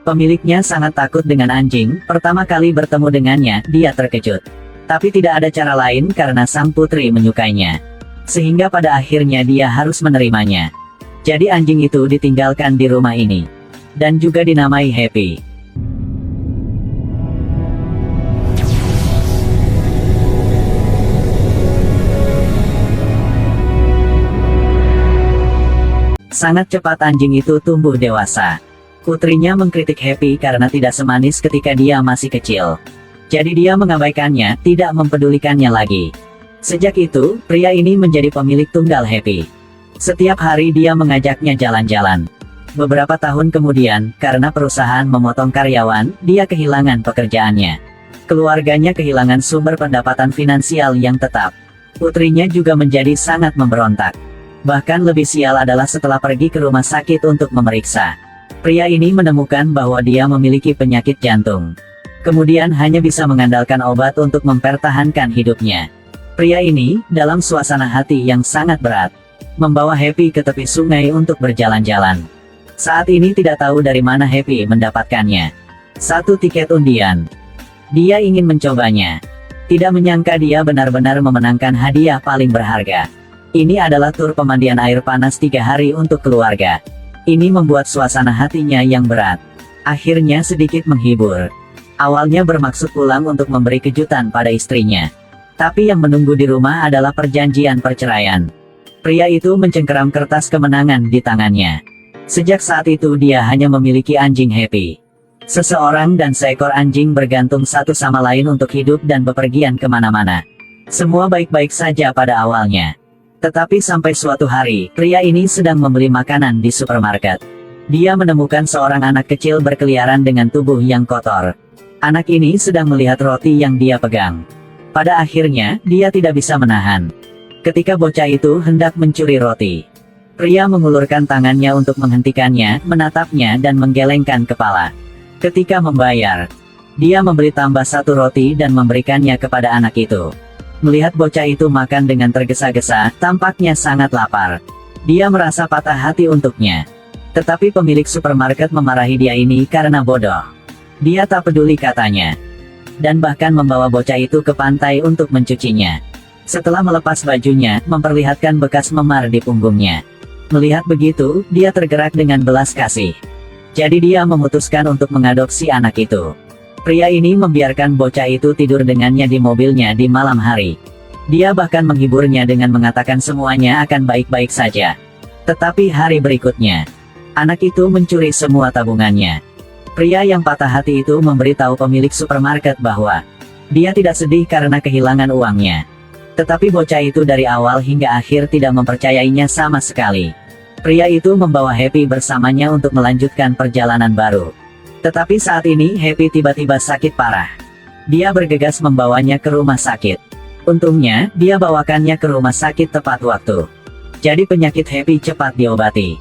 Pemiliknya sangat takut dengan anjing. Pertama kali bertemu dengannya, dia terkejut. Tapi tidak ada cara lain karena sang putri menyukainya. Sehingga pada akhirnya dia harus menerimanya. Jadi anjing itu ditinggalkan di rumah ini. Dan juga dinamai Happy. Sangat cepat anjing itu tumbuh dewasa. Putrinya mengkritik Happy karena tidak semanis ketika dia masih kecil. Jadi dia mengabaikannya, tidak mempedulikannya lagi. Sejak itu, pria ini menjadi pemilik tunggal Happy. Setiap hari dia mengajaknya jalan-jalan. Beberapa tahun kemudian, karena perusahaan memotong karyawan, dia kehilangan pekerjaannya. Keluarganya kehilangan sumber pendapatan finansial yang tetap. Putrinya juga menjadi sangat memberontak. Bahkan lebih sial adalah setelah pergi ke rumah sakit untuk memeriksa. Pria ini menemukan bahwa dia memiliki penyakit jantung. Kemudian hanya bisa mengandalkan obat untuk mempertahankan hidupnya. Pria ini, dalam suasana hati yang sangat berat, membawa Happy ke tepi sungai untuk berjalan-jalan. Saat ini tidak tahu dari mana Happy mendapatkannya. 1 tiket undian. Dia ingin mencobanya. Tidak menyangka dia benar-benar memenangkan hadiah paling berharga. Ini adalah tur pemandian air panas 3 hari untuk keluarga. Ini membuat suasana hatinya yang berat. Akhirnya sedikit menghibur. Awalnya bermaksud pulang untuk memberi kejutan pada istrinya. Tapi yang menunggu di rumah adalah perjanjian perceraian. Pria itu mencengkeram kertas kemenangan di tangannya. Sejak saat itu dia hanya memiliki anjing Happy. Seseorang dan seekor anjing bergantung satu sama lain untuk hidup dan bepergian kemana-mana. Semua baik-baik saja pada awalnya. Tetapi sampai suatu hari, pria ini sedang membeli makanan di supermarket. Dia menemukan seorang anak kecil berkeliaran dengan tubuh yang kotor. Anak ini sedang melihat roti yang dia pegang. Pada akhirnya, dia tidak bisa menahan. Ketika bocah itu hendak mencuri roti, pria mengulurkan tangannya untuk menghentikannya, menatapnya dan menggelengkan kepala. Ketika membayar, dia memberi tambah 1 roti dan memberikannya kepada anak itu. Melihat bocah itu makan dengan tergesa-gesa, tampaknya sangat lapar. Dia merasa patah hati untuknya. Tetapi pemilik supermarket memarahi dia ini karena bodoh. Dia tak peduli katanya. Dan bahkan membawa bocah itu ke pantai untuk mencucinya. Setelah melepas bajunya, memperlihatkan bekas memar di punggungnya. Melihat begitu, dia tergerak dengan belas kasih. Jadi dia memutuskan untuk mengadopsi anak itu. Pria ini membiarkan bocah itu tidur dengannya di mobilnya di malam hari. Dia bahkan menghiburnya dengan mengatakan semuanya akan baik-baik saja. Tetapi hari berikutnya, anak itu mencuri semua tabungannya. Pria yang patah hati itu memberitahu pemilik supermarket bahwa dia tidak sedih karena kehilangan uangnya. Tetapi bocah itu dari awal hingga akhir tidak mempercayainya sama sekali. Pria itu membawa Happy bersamanya untuk melanjutkan perjalanan baru. Tetapi saat ini Happy tiba-tiba sakit parah. Dia bergegas membawanya ke rumah sakit. Untungnya, dia bawakannya ke rumah sakit tepat waktu. Jadi penyakit Happy cepat diobati.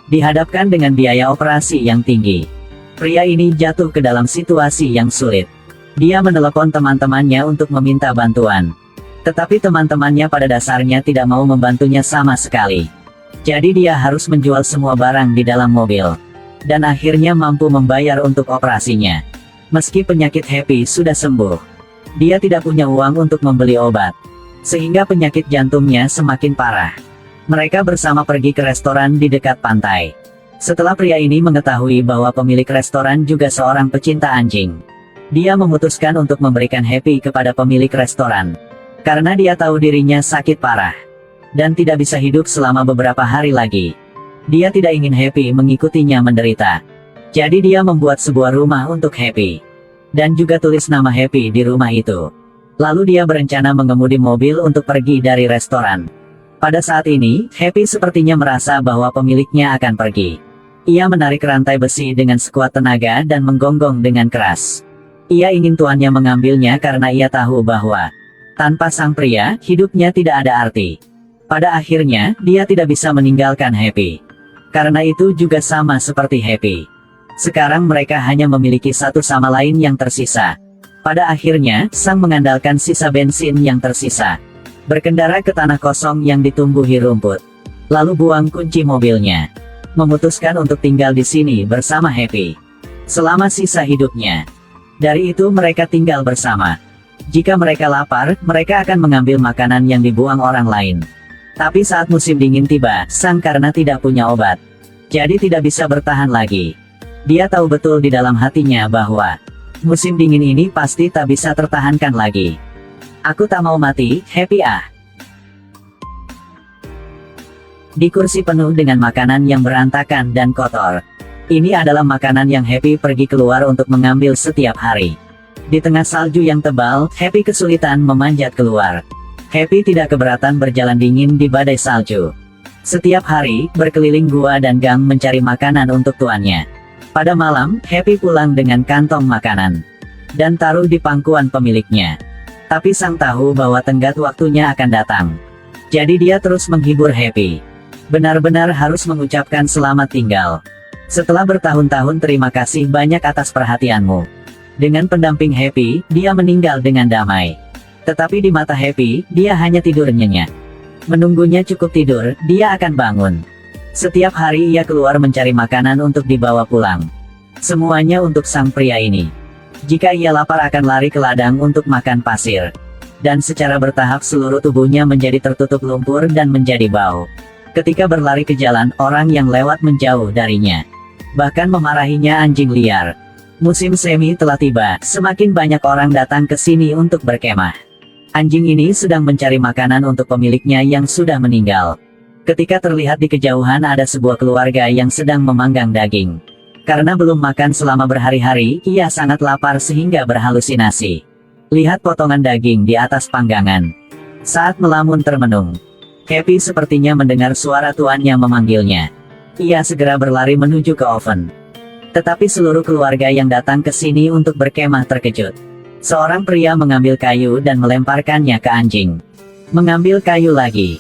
Dihadapkan dengan biaya operasi yang tinggi. Pria ini jatuh ke dalam situasi yang sulit. Dia menelepon teman-temannya untuk meminta bantuan. Tetapi teman-temannya pada dasarnya tidak mau membantunya sama sekali. Jadi dia harus menjual semua barang di dalam mobil. Dan akhirnya mampu membayar untuk operasinya. Meski penyakit Happy sudah sembuh, dia tidak punya uang untuk membeli obat. Sehingga penyakit jantungnya semakin parah. Mereka bersama pergi ke restoran di dekat pantai. Setelah pria ini mengetahui bahwa pemilik restoran juga seorang pecinta anjing, dia memutuskan untuk memberikan Happy kepada pemilik restoran. Karena dia tahu dirinya sakit parah. Dan tidak bisa hidup selama beberapa hari lagi. Dia tidak ingin Happy mengikutinya menderita. Jadi dia membuat sebuah rumah untuk Happy. Dan juga tulis nama Happy di rumah itu. Lalu dia berencana mengemudi mobil untuk pergi dari restoran. Pada saat ini, Happy sepertinya merasa bahwa pemiliknya akan pergi. Ia menarik rantai besi dengan sekuat tenaga dan menggonggong dengan keras. Ia ingin tuannya mengambilnya karena ia tahu bahwa tanpa sang pria, hidupnya tidak ada arti. Pada akhirnya, dia tidak bisa meninggalkan Happy. Karena itu juga sama seperti Happy. Sekarang mereka hanya memiliki satu sama lain yang tersisa. Pada akhirnya, sang mengandalkan sisa bensin yang tersisa. Berkendara ke tanah kosong yang ditumbuhi rumput. Lalu buang kunci mobilnya. Memutuskan untuk tinggal di sini bersama Happy. selama sisa hidupnya. Dari itu mereka tinggal bersama. Jika mereka lapar, mereka akan mengambil makanan yang dibuang orang lain. Tapi saat musim dingin tiba, sang karena tidak punya obat, jadi tidak bisa bertahan lagi. Dia tahu betul di dalam hatinya bahwa musim dingin ini pasti tak bisa tertahankan lagi. Aku tak mau mati, Happy ah. Di kursi penuh dengan makanan yang berantakan dan kotor. Ini adalah makanan yang Happy pergi keluar untuk mengambil setiap hari. Di tengah salju yang tebal, Happy kesulitan memanjat keluar. Happy tidak keberatan berjalan dingin di badai salju. Setiap hari, berkeliling gua dan gang mencari makanan untuk tuannya. Pada malam, Happy pulang dengan kantong makanan dan taruh di pangkuan pemiliknya. Tapi sang tahu bahwa tenggat waktunya akan datang. Jadi dia terus menghibur Happy. Benar-benar harus mengucapkan selamat tinggal. Setelah bertahun-tahun terima kasih banyak atas perhatianmu. Dengan pendamping Happy, dia meninggal dengan damai. Tetapi di mata Happy, dia hanya tidur nyenyak. Menunggunya cukup tidur, dia akan bangun. Setiap hari ia keluar mencari makanan untuk dibawa pulang. Semuanya untuk sang pria ini. Jika ia lapar akan lari ke ladang untuk makan pasir. Dan secara bertahap seluruh tubuhnya menjadi tertutup lumpur dan menjadi bau. Ketika berlari ke jalan, orang yang lewat menjauh darinya. Bahkan memarahinya anjing liar. Musim semi telah tiba, semakin banyak orang datang ke sini untuk berkemah. Anjing ini sedang mencari makanan untuk pemiliknya yang sudah meninggal. Ketika terlihat di kejauhan ada sebuah keluarga yang sedang memanggang daging. Karena belum makan selama berhari-hari, ia sangat lapar sehingga berhalusinasi. Lihat potongan daging di atas panggangan. Saat melamun termenung, Happy sepertinya mendengar suara tuannya memanggilnya. Ia segera berlari menuju ke oven. Tetapi seluruh keluarga yang datang ke sini untuk berkemah terkejut. Seorang pria mengambil kayu dan melemparkannya ke anjing. Mengambil kayu lagi.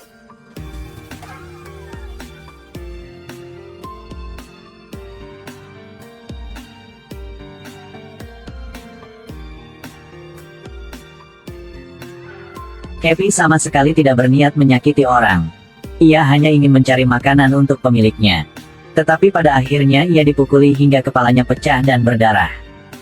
Happy sama sekali tidak berniat menyakiti orang. Ia hanya ingin mencari makanan untuk pemiliknya. Tetapi pada akhirnya ia dipukuli hingga kepalanya pecah dan berdarah.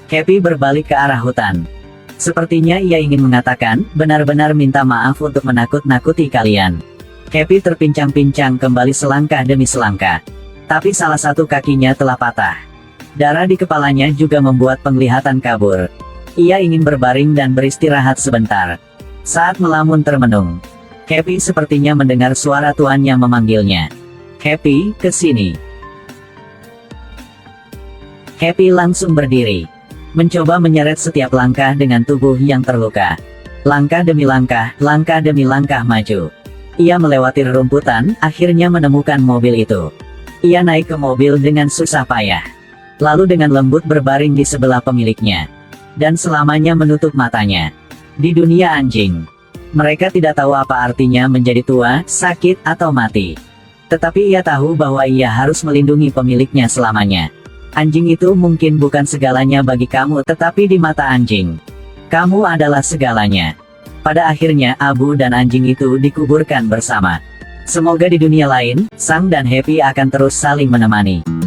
Happy berbalik ke arah hutan. Sepertinya ia ingin mengatakan, benar-benar minta maaf untuk menakut-nakuti kalian. Happy terpincang-pincang kembali selangkah demi selangkah. Tapi salah satu kakinya telah patah. Darah di kepalanya juga membuat penglihatan kabur. Ia ingin berbaring dan beristirahat sebentar. Saat melamun termenung, Happy sepertinya mendengar suara tuannya memanggilnya. Happy, ke sini. Happy langsung berdiri. Mencoba menyeret setiap langkah dengan tubuh yang terluka. Langkah demi langkah maju. Ia melewati rerumputan, akhirnya menemukan mobil itu. Ia naik ke mobil dengan susah payah. Lalu dengan lembut berbaring di sebelah pemiliknya. Dan selamanya menutup matanya. Di dunia anjing, mereka tidak tahu apa artinya menjadi tua, sakit, atau mati. Tetapi ia tahu bahwa ia harus melindungi pemiliknya selamanya. Anjing itu mungkin bukan segalanya bagi kamu, tetapi di mata anjing, kamu adalah segalanya. Pada akhirnya Abu dan anjing itu dikuburkan bersama. Semoga di dunia lain, Sang dan Happy akan terus saling menemani.